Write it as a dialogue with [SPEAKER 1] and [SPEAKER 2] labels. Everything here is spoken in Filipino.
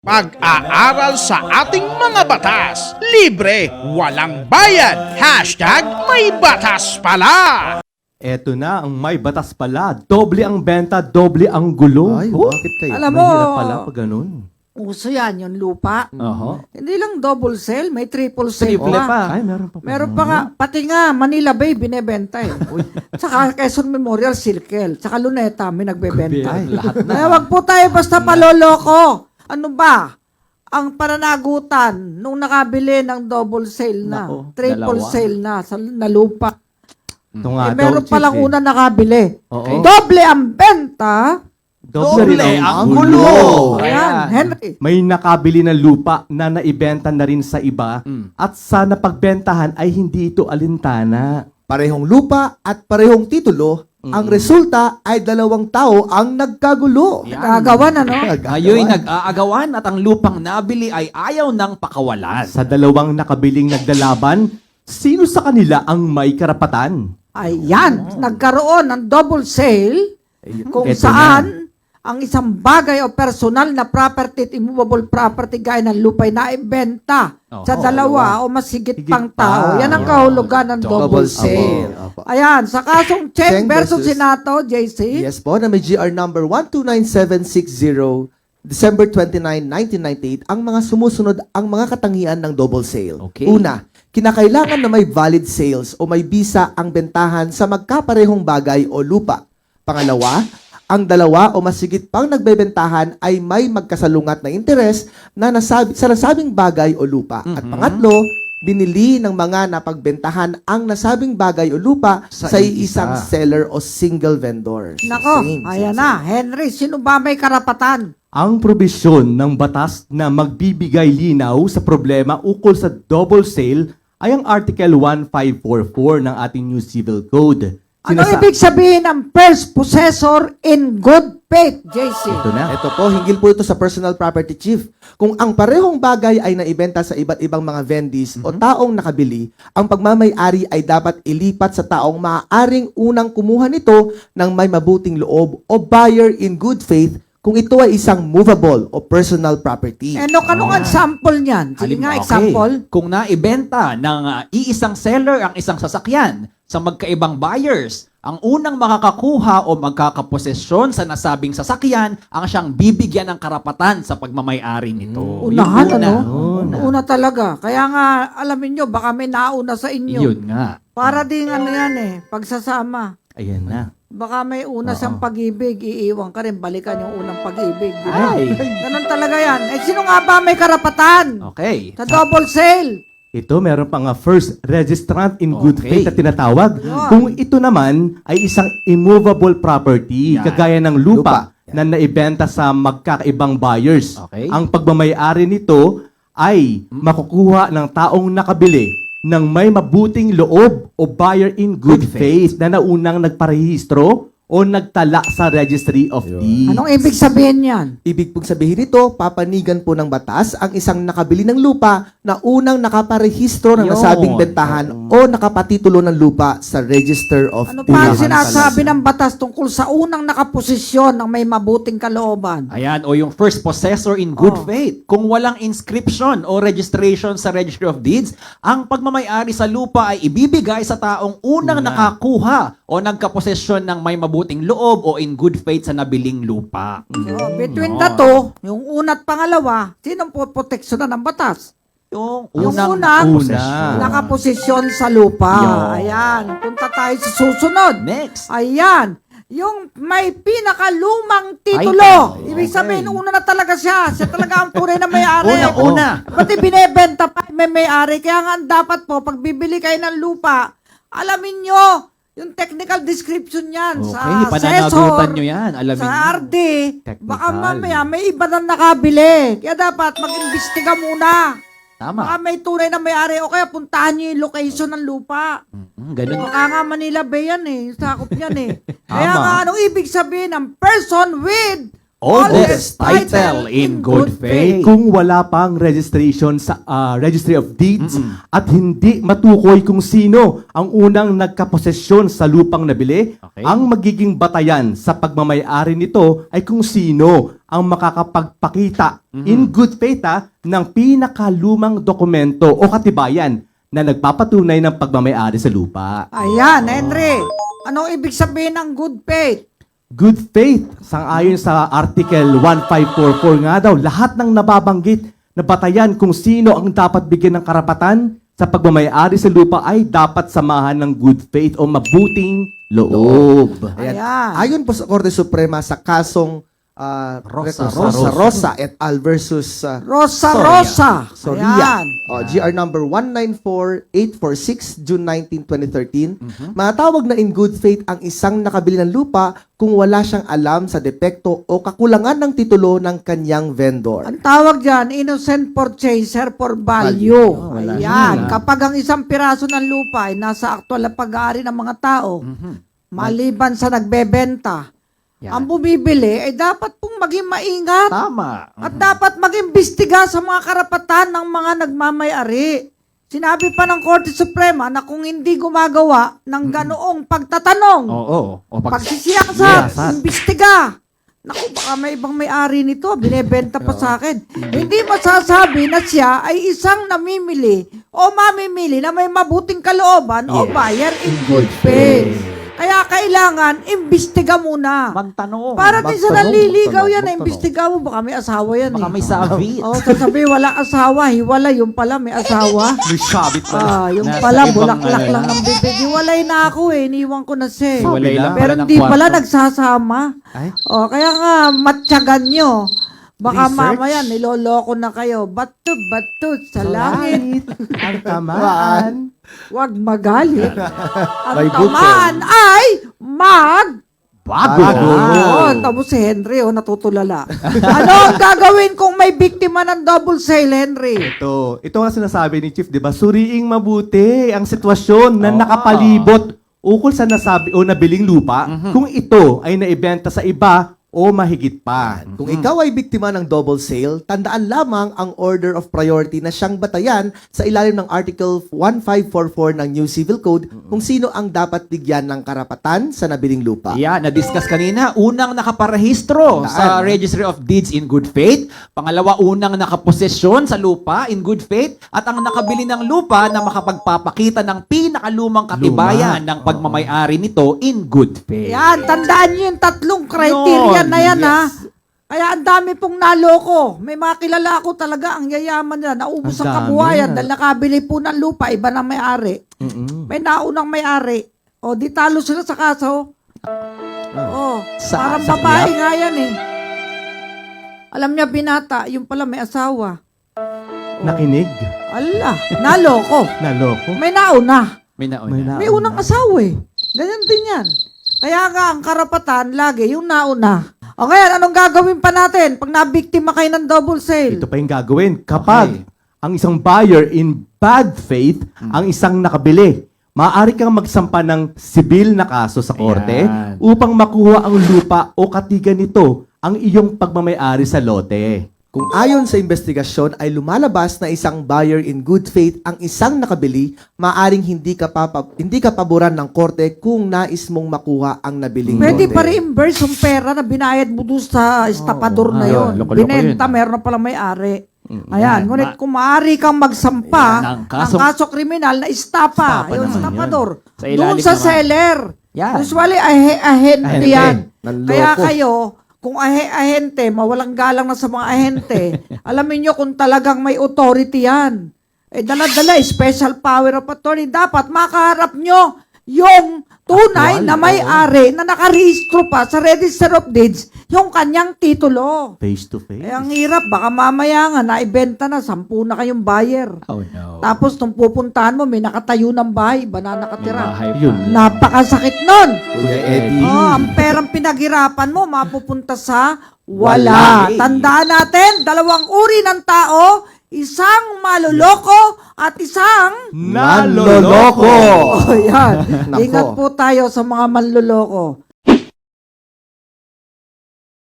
[SPEAKER 1] Pag-aaral sa ating mga batas, libre, walang bayad, hashtag may batas pala.
[SPEAKER 2] Eto na, ang may batas pala. Doble ang benta, doble ang gulo.
[SPEAKER 3] Ay,
[SPEAKER 2] Oh,
[SPEAKER 3] bakit kaya?
[SPEAKER 4] Alam mo,
[SPEAKER 2] mahirap pala pag ganun.
[SPEAKER 4] uso yan, yung lupa.
[SPEAKER 2] Aha.
[SPEAKER 4] Hindi lang double sale, may triple sale
[SPEAKER 2] Triple
[SPEAKER 4] pa.
[SPEAKER 2] pa. Ay, meron pa.
[SPEAKER 4] Meron pa nga, pati nga, Manila Bay, binebenta eh. Tsaka Quezon Memorial Circle, tsaka Luneta, may nagbebenta.
[SPEAKER 2] Ay, lahat na.
[SPEAKER 4] Kaya wag po tayo basta paloloko. Ano ba? Ang pananagutan nung nakabili ng double sale na,
[SPEAKER 2] Nako,
[SPEAKER 4] triple
[SPEAKER 2] dalawa.
[SPEAKER 4] sale na lupa.
[SPEAKER 2] Ito nga daw,
[SPEAKER 4] Meron
[SPEAKER 2] Chief,
[SPEAKER 4] palang
[SPEAKER 2] eh.
[SPEAKER 4] una nakabili.
[SPEAKER 2] Oo.
[SPEAKER 4] Doble ang benta.
[SPEAKER 2] Doble rin ang gulo.
[SPEAKER 3] gulo.
[SPEAKER 4] Ayan, Henry.
[SPEAKER 2] May nakabili ng lupa na naibenta na rin sa iba at sa napagbentahan ay hindi ito alintana.
[SPEAKER 3] Parehong lupa at parehong titulo, ang resulta ay dalawang tao ang nagkagulo.
[SPEAKER 4] Gagawan, ano?
[SPEAKER 5] Ngayon nag-aagawan at ang lupang nabili ay ayaw ng pakawalan.
[SPEAKER 2] Sa dalawang nakabiling nagdalaban, sino sa kanila ang may karapatan?
[SPEAKER 4] Ayan, nagkaroon ng double sale kung
[SPEAKER 2] Eto
[SPEAKER 4] saan ang isang bagay o personal na property at immovable property gaya ng lupa'y naibenta sa dalawa o mas higit pang tao. Yan ang kahulugan ng double sale.
[SPEAKER 3] Apo.
[SPEAKER 4] Ayan, sa kasong Cheng
[SPEAKER 3] Cheng
[SPEAKER 4] versus
[SPEAKER 3] versus-
[SPEAKER 4] Sinato, JC.
[SPEAKER 3] Yes po, na may GR number 129760, December 29, 1998, ang mga sumusunod ang mga katangian ng double sale.
[SPEAKER 5] Okay.
[SPEAKER 3] Una, kinakailangan na may valid sales o may bisa ang bentahan sa magkaparehong bagay o lupa. Pangalawa, ang dalawa o mas higit pang nagbebentahan ay may magkasalungat na interes na sa nasabing bagay o lupa. At pangatlo, binili ng mga napagbentahan ang nasabing bagay o lupa sa isang seller o single vendor.
[SPEAKER 4] Nako,
[SPEAKER 3] Same,
[SPEAKER 4] ayan
[SPEAKER 3] same,
[SPEAKER 4] na. Henry, sino ba may karapatan?
[SPEAKER 2] Ang probisyon ng batas na magbibigay linaw sa problema ukol sa double sale ay ang Article 1544 ng ating New Civil Code.
[SPEAKER 4] Ano ibig sabihin ng first possessor in good faith, JC?
[SPEAKER 2] Ito na.
[SPEAKER 3] Ito po, hinggil po ito sa personal property chief. Kung ang parehong bagay ay naibenta sa iba't ibang mga vendis o taong nakabili, ang pagmamay-ari ay dapat ilipat sa taong maaaring unang kumuha nito ng may mabuting loob o buyer in good faith kung ito ay isang movable o personal property.
[SPEAKER 4] Anong example niyan? Sige nga,
[SPEAKER 5] Okay.
[SPEAKER 4] example.
[SPEAKER 5] Kung naibenta ng iisang seller ang isang sasakyan sa magkaibang buyers, ang unang makakakuha o magkakaposesyon sa nasabing sasakyan ang siyang bibigyan ng karapatan sa pagmamay-ari nito.
[SPEAKER 4] Unahan,
[SPEAKER 5] Yun una.
[SPEAKER 4] Una talaga. Kaya nga, alamin nyo, baka may nauna sa inyo.
[SPEAKER 5] Yun nga.
[SPEAKER 4] Para ding ano yan eh, pagsasama.
[SPEAKER 2] Ayan na.
[SPEAKER 4] Baka may una siyang pag-ibig, iiwan ka rin, balikan yung unang pag-ibig. Di ba?
[SPEAKER 5] Ay.
[SPEAKER 4] Ganun talaga yan. Eh, sino nga ba may karapatan?
[SPEAKER 5] Okay.
[SPEAKER 4] Sa double sale.
[SPEAKER 2] Ito, meron pa nga first registrant in good
[SPEAKER 5] Okay.
[SPEAKER 2] faith na tinatawag.
[SPEAKER 4] Yun.
[SPEAKER 2] Kung ito naman ay isang immovable property,
[SPEAKER 5] Yan.
[SPEAKER 2] kagaya ng lupa,
[SPEAKER 3] Lupa.
[SPEAKER 2] na naibenta sa magkakaibang buyers.
[SPEAKER 5] Okay.
[SPEAKER 2] Ang pagmamayari nito ay makukuha ng taong nakabili ng may mabuting loob o buyer in good faith na naunang nagparehistro o nagtala sa Registry of Deeds.
[SPEAKER 4] Anong ibig sabihin yan?
[SPEAKER 3] Ibig pong sabihin nito, papanigan po ng batas ang isang nakabili ng lupa na unang nakaparehistro ng
[SPEAKER 5] Yun.
[SPEAKER 3] nasabing bentahan o nakapatitulo ng lupa sa Register of
[SPEAKER 4] Ano pa ang
[SPEAKER 3] Deeds.
[SPEAKER 4] sinasabi ng batas tungkol sa unang nakaposisyon ng may mabuting kalooban?
[SPEAKER 5] Ayan, o yung first possessor in good
[SPEAKER 4] Oh.
[SPEAKER 5] faith. Kung walang inscription o registration sa Registry of Deeds, ang pagmamayari sa lupa ay ibibigay sa taong unang nakakuha o nagkaposesyon ng may mabuting loob o in good faith sa nabiling lupa.
[SPEAKER 4] So, between the two, yung una at pangalawa, sinong po proteksyonan ng batas?
[SPEAKER 5] Yung
[SPEAKER 4] Yung
[SPEAKER 5] unang
[SPEAKER 4] una,
[SPEAKER 5] nakaposesyon.
[SPEAKER 4] nakaposisyon sa lupa.
[SPEAKER 5] Yun.
[SPEAKER 4] Ayan. Punta tayo sa susunod.
[SPEAKER 5] Next.
[SPEAKER 4] Ayan. Yung may pinakalumang titulo.
[SPEAKER 5] Ay,
[SPEAKER 4] Ibig sabihin, una na talaga siya. Siya talaga ang tunay na may-ari.
[SPEAKER 5] Unang-una.
[SPEAKER 4] Pati binebenta pa may may-ari. Kaya nga dapat po, pag bibili kayo ng lupa, alamin nyo yung technical description yan
[SPEAKER 5] Okay,
[SPEAKER 4] sa
[SPEAKER 5] pananagutan
[SPEAKER 4] assessor,
[SPEAKER 5] nyo yan. Alamin
[SPEAKER 4] sa
[SPEAKER 5] nyo.
[SPEAKER 4] RD.
[SPEAKER 2] Technical.
[SPEAKER 4] Baka mamaya may iba na nakabili. Kaya dapat mag-imbestiga muna.
[SPEAKER 5] Tama.
[SPEAKER 4] Baka may tunay na may-ari o kaya puntahan nyo yung location ng lupa.
[SPEAKER 5] Ganun.
[SPEAKER 4] Baka nga Manila Bay yan eh. Sakop yan eh. Kaya
[SPEAKER 5] Tama.
[SPEAKER 4] nga, anong ibig sabihin ng person with
[SPEAKER 5] oldest title in good faith.
[SPEAKER 2] Kung wala pang registration sa Registry of Deeds at hindi matukoy kung sino ang unang nagkaposesyon sa lupang nabili,
[SPEAKER 5] Okay.
[SPEAKER 2] ang magiging batayan sa pagmamayari nito ay kung sino ang makakapagpakita in good faith ng pinakalumang dokumento o katibayan na nagpapatunay ng pagmamayari sa lupa.
[SPEAKER 4] Ayan, Henry. Anong ibig sabihin ng good faith?
[SPEAKER 2] Good faith, sangayon sa Article 1544 nga daw, lahat ng nababanggit na batayan kung sino ang dapat bigyan ng karapatan sa pagmamayari sa lupa ay dapat samahan ng good faith o mabuting loob.
[SPEAKER 3] Ayan.
[SPEAKER 4] Ayan.
[SPEAKER 3] Ayon po sa Korte Suprema sa kasong Rosa et al. Versus
[SPEAKER 4] Rosa.
[SPEAKER 3] Soria.
[SPEAKER 4] Ayan.
[SPEAKER 3] GR number 194846, June 19, 2013. Matawag na in good faith ang isang nakabili ng lupa kung wala siyang alam sa depekto o kakulangan ng titulo ng kanyang vendor.
[SPEAKER 4] Ang tawag dyan, innocent purchaser for value. Ayan. Kapag ang isang piraso ng lupa ay nasa aktual na pag-aari ng mga tao, maliban sa nagbebenta,
[SPEAKER 5] Yan.
[SPEAKER 4] ang bumibili ay dapat pong maging maingat
[SPEAKER 5] Tama.
[SPEAKER 4] at dapat mag-imbestiga sa mga karapatan ng mga nagmamayari. Sinabi pa ng Korte Suprema na kung hindi gumagawa ng ganoong pagtatanong,
[SPEAKER 5] Oo. O
[SPEAKER 4] pagsisiyasat, imbestiga. Naku, baka may ibang may-ari nito, binebenta pa sa akin. Hindi masasabi na siya ay isang namimili o mamimili na may mabuting kalooban o buyer in good faith. Kaya kailangan, imbestiga muna.
[SPEAKER 5] magtanong.
[SPEAKER 4] Para din sa
[SPEAKER 3] Magtanong,
[SPEAKER 4] nanliligaw yan,
[SPEAKER 3] magtanong.
[SPEAKER 4] imbestiga mo, baka may asawa yan
[SPEAKER 5] Baka may sabi.
[SPEAKER 4] Oh, sasabi, wala asawa, hiwala, yung pala may asawa.
[SPEAKER 2] May sabit pa.
[SPEAKER 4] Yung
[SPEAKER 5] Nasa
[SPEAKER 4] pala,
[SPEAKER 5] ibang
[SPEAKER 4] bulaklak
[SPEAKER 5] ano
[SPEAKER 4] lang
[SPEAKER 5] lang.
[SPEAKER 4] ng bibig. Hiwalay na ako iniwan ko na siya.
[SPEAKER 5] Hiwalay lang
[SPEAKER 4] Pero
[SPEAKER 5] pala ng
[SPEAKER 4] hindi pala
[SPEAKER 5] kwarto.
[SPEAKER 4] nagsasama.
[SPEAKER 2] Ay.
[SPEAKER 4] Kaya nga, matyagan nyo. Baka
[SPEAKER 2] Research.
[SPEAKER 4] mamaya, niloloko na kayo. Bato sa langit.
[SPEAKER 2] Ang tamaan.
[SPEAKER 4] Huwag magalit. Ang
[SPEAKER 3] May butson.
[SPEAKER 4] tamaan ay
[SPEAKER 5] Bago.
[SPEAKER 4] Tapos si Henry, natutulala. Ano ang gagawin kung may biktima ng double sale, Henry?
[SPEAKER 2] Ito nga sinasabi ni Chief, di ba? Suriing mabuti ang sitwasyon na nakapalibot ukol sa nasabi o nabiling lupa kung ito ay naibenta sa iba o mahigit pa.
[SPEAKER 3] Kung ikaw ay biktima ng double sale, tandaan lamang ang order of priority na siyang batayan sa ilalim ng Article 1544 ng New Civil Code kung sino ang dapat bigyan ng karapatan sa nabiling lupa.
[SPEAKER 5] Yeah, na-discuss kanina. Unang nakaparehistro sa Registry of Deeds in good faith. Pangalawa, unang nakaposesyon sa lupa in good faith. At ang nakabili ng lupa na makapagpapakita ng pinakalumang katibayan ng pagmamayari nito in good faith.
[SPEAKER 4] Yan, tandaan nyo yung tatlong criteria na yan, ha? Kaya ang dami pong naloko. May mga kilala ako talaga, ang yayaman nila, naubos
[SPEAKER 2] Ang
[SPEAKER 4] ang
[SPEAKER 2] dami
[SPEAKER 4] kabuhayan
[SPEAKER 2] na.
[SPEAKER 4] dahil nakabili po ng lupa, iba na may-ari. May naunang may-ari. O, di talo sila sa kaso. Parang
[SPEAKER 5] sa
[SPEAKER 4] babae
[SPEAKER 5] kiyap?
[SPEAKER 4] nga yan eh. Alam niya, binata, yung pala may asawa.
[SPEAKER 2] Nakinig.
[SPEAKER 4] Ala, naloko.
[SPEAKER 2] Naloko.
[SPEAKER 4] May nauna.
[SPEAKER 5] May nauna.
[SPEAKER 2] May na-
[SPEAKER 4] May unang asawa eh. Ganyan din yan. Kaya nga, ang karapatan, lagi, yung nauna. O kaya, anong gagawin pa natin pag nabiktima kayo ng double sale?
[SPEAKER 2] Ito pa yung gagawin. Kapag
[SPEAKER 5] Okay.
[SPEAKER 2] ang isang buyer in bad faith, ang isang nakabili, maaari kang magsampa ng sibil na kaso sa korte
[SPEAKER 5] Ayan.
[SPEAKER 2] upang makuha ang lupa o katigan nito ang iyong pagmamayari sa lote.
[SPEAKER 3] Kung ayon sa investigasyon ay lumalabas na isang buyer in good faith ang isang nakabili, maaring hindi ka paboran ng korte kung nais mong makuha ang nabiling
[SPEAKER 4] Pwede
[SPEAKER 3] lote.
[SPEAKER 4] pa reimburse yung pera na binayad mo doon sa estapador na yun.
[SPEAKER 5] loko-loko
[SPEAKER 4] Binenta,
[SPEAKER 5] yun.
[SPEAKER 4] meron na pala may-ari. Ayan, ngunit kung maaari kang magsampa
[SPEAKER 5] Yan, ng
[SPEAKER 4] ng kaso kriminal na estapa,
[SPEAKER 2] Estapa
[SPEAKER 4] yung
[SPEAKER 2] naman
[SPEAKER 4] estapador,
[SPEAKER 5] Sa ilalim
[SPEAKER 4] doon sa
[SPEAKER 5] naman.
[SPEAKER 4] seller.
[SPEAKER 5] Yan.
[SPEAKER 4] Usually, ahente
[SPEAKER 2] Ahente.
[SPEAKER 4] yan.
[SPEAKER 3] Nanloko.
[SPEAKER 4] Kaya kayo, kung ahente, mawalang galang na sa mga ahente, alamin nyo kung talagang may authority yan. Dala-dala, special power of attorney. Dapat makaharap nyo yung tunay na may-ari na nakarehistro pa sa Register of Deeds yung kanyang titulo.
[SPEAKER 2] Face to face.
[SPEAKER 4] Ang hirap, baka mamaya nga, naibenta na, 10 na kayong buyer.
[SPEAKER 5] Oh no.
[SPEAKER 4] Tapos, nung pupuntahan mo, may nakatayo ng bahay, iba na nakatira.
[SPEAKER 5] Bahay pa.
[SPEAKER 2] Yun.
[SPEAKER 4] Napakasakit nun.
[SPEAKER 3] Kuya Eddie.
[SPEAKER 4] Ang perang pinaghirapan mo, mapupunta sa wala.
[SPEAKER 5] Wala.
[SPEAKER 4] Tandaan natin, dalawang uri ng tao, isang maluloko at isang...
[SPEAKER 2] Naloloko!
[SPEAKER 4] Oh, yan.
[SPEAKER 3] Nako.
[SPEAKER 4] Ingat po tayo sa mga manluloko.